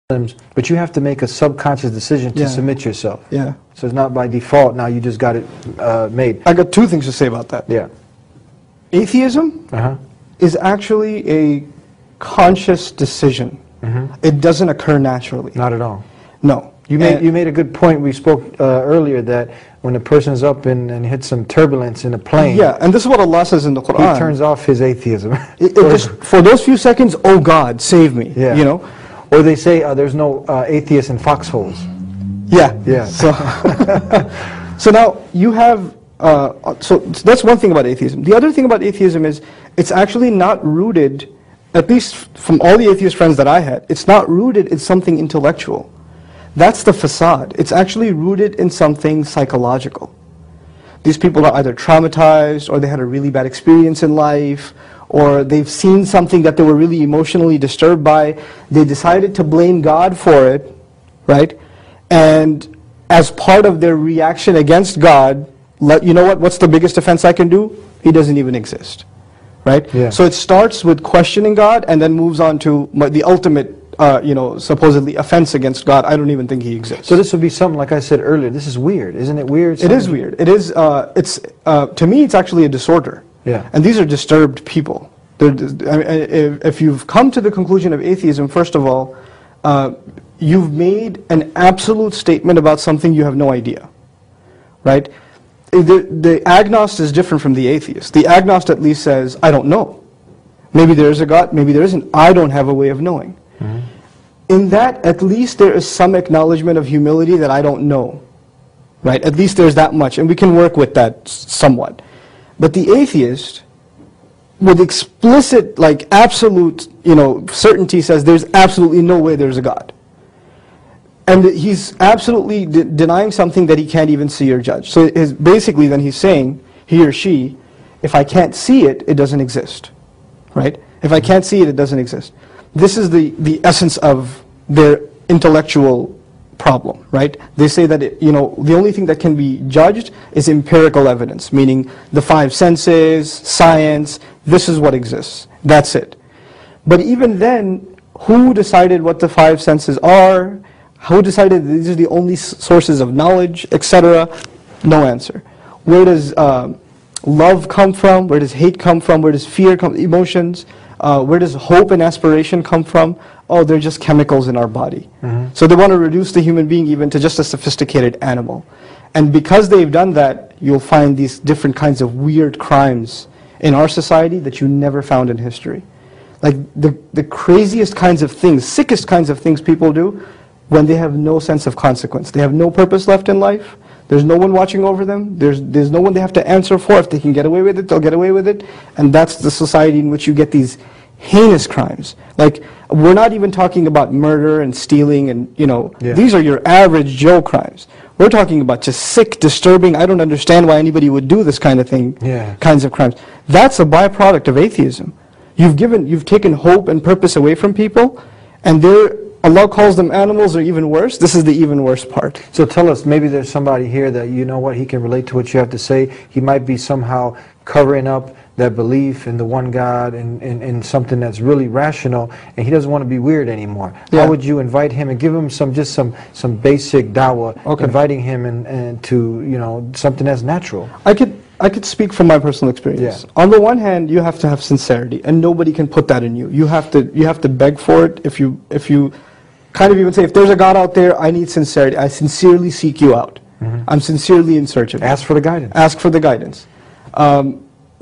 But you have to make a subconscious decision to submit yourself. Yeah. So it's not by default, now you just got it made. I got two things to say about that. Yeah. Atheism is actually a conscious decision. It doesn't occur naturally. Not at all. No. You made a good point. We spoke earlier that when a person's up and hits some turbulence in a plane, and this is what Allah says in the Quran. He turns off his atheism. It just, for those few seconds, oh God, save me. Yeah. You know? Or they say there's no atheists in foxholes. Yeah. Yeah. So, so now you have, so that's one thing about atheism. The other thing about atheism is it's actually not rooted, at least from all the atheist friends that I had, it's not rooted in something intellectual. That's the facade. It's actually rooted in something psychological. These people are either traumatized, or they had a really bad experience in life, or they've seen something that they were really emotionally disturbed by. They decided to blame God for it, right? And as part of their reaction against God, you know what? What's the biggest offense I can do? He doesn't even exist, right? Yeah. So it starts with questioning God, and then moves on to the ultimate supposedly offense against God. I don't even think He exists. So this would be something, like I said earlier, this is weird. Isn't it weird? It is weird. It is, to me, it's actually a disorder. Yeah. And these are disturbed people. If you've come to the conclusion of atheism, first of all, you've made an absolute statement about something you have no idea, right? The agnost is different from the atheist. The agnost at least says, I don't know. Maybe there is a God, maybe there isn't. I don't have a way of knowing. In that, at least there is some acknowledgement of humility that I don't know, right? At least there's that much, and we can work with that somewhat. But the atheist, with explicit, like absolute, certainty, says there's absolutely no way there's a God. And he's absolutely denying something that he can't even see or judge. So basically then he's saying, he or she, if I can't see it, it doesn't exist, right? If I can't see it, it doesn't exist. This is the essence of their intellectual problem, right? They say that the only thing that can be judged is empirical evidence, meaning the five senses, science, this is what exists. That's it. But even then, who decided what the five senses are? Who decided that these are the only sources of knowledge, etc.? No answer. Where does love come from? Where does hate come from? Where does fear come? Emotions? Where does hope and aspiration come from? Oh, they're just chemicals in our body. So they want to reduce the human being even to just a sophisticated animal. And because they've done that, you'll find these different kinds of weird crimes in our society that you never found in history. Like the craziest kinds of things, sickest kinds of things people do when they have no sense of consequence. They have no purpose left in life. There's no one watching over them. There's no one they have to answer for. If they can get away with it, they'll get away with it. And that's the society in which you get these heinous crimes. Like, we're not even talking about murder and stealing and, these are your average Joe crimes. We're talking about just sick, disturbing, I don't understand why anybody would do this kind of thing, kinds of crimes. That's a byproduct of atheism. You've taken hope and purpose away from people, and Allah calls them animals, or even worse. This is the even worse part. So tell us, maybe there's somebody here that, he can relate to what you have to say. He might be somehow covering up that belief in the one God and something that's really rational, and he doesn't want to be weird anymore. How would you invite him and give him some basic dawah, inviting him and to something that's natural? I could speak from my personal experience. On the one hand, you have to have sincerity, and nobody can put that in you. You have to beg for it. If you kind of even say, if there's a God out there, I need sincerity. I sincerely seek you out. I'm sincerely in search of you. Ask for the guidance. Ask for the guidance.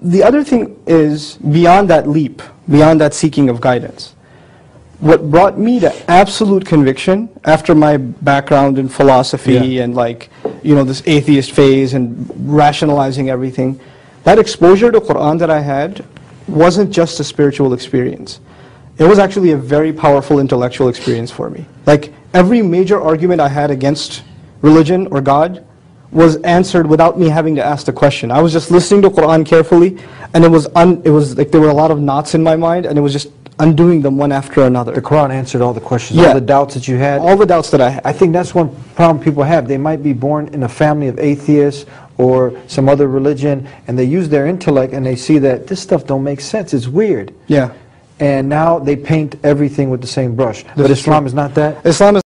The other thing is, beyond that leap, beyond that seeking of guidance, what brought me to absolute conviction after my background in philosophy and this atheist phase and rationalizing everything, that exposure to Quran that I had wasn't just a spiritual experience. It was actually a very powerful intellectual experience for me. Like, every major argument I had against religion or God was answered without me having to ask the question. I was just listening to Quran carefully, and it was like there were a lot of knots in my mind, and it was just undoing them one after another. The Quran answered all the questions, all the doubts that you had? All the doubts that I had. I think that's one problem people have. They might be born in a family of atheists or some other religion, and they use their intellect and they see that this stuff don't make sense, it's weird. Yeah. and now they paint everything with the same brush. But Islam is not that. Islam is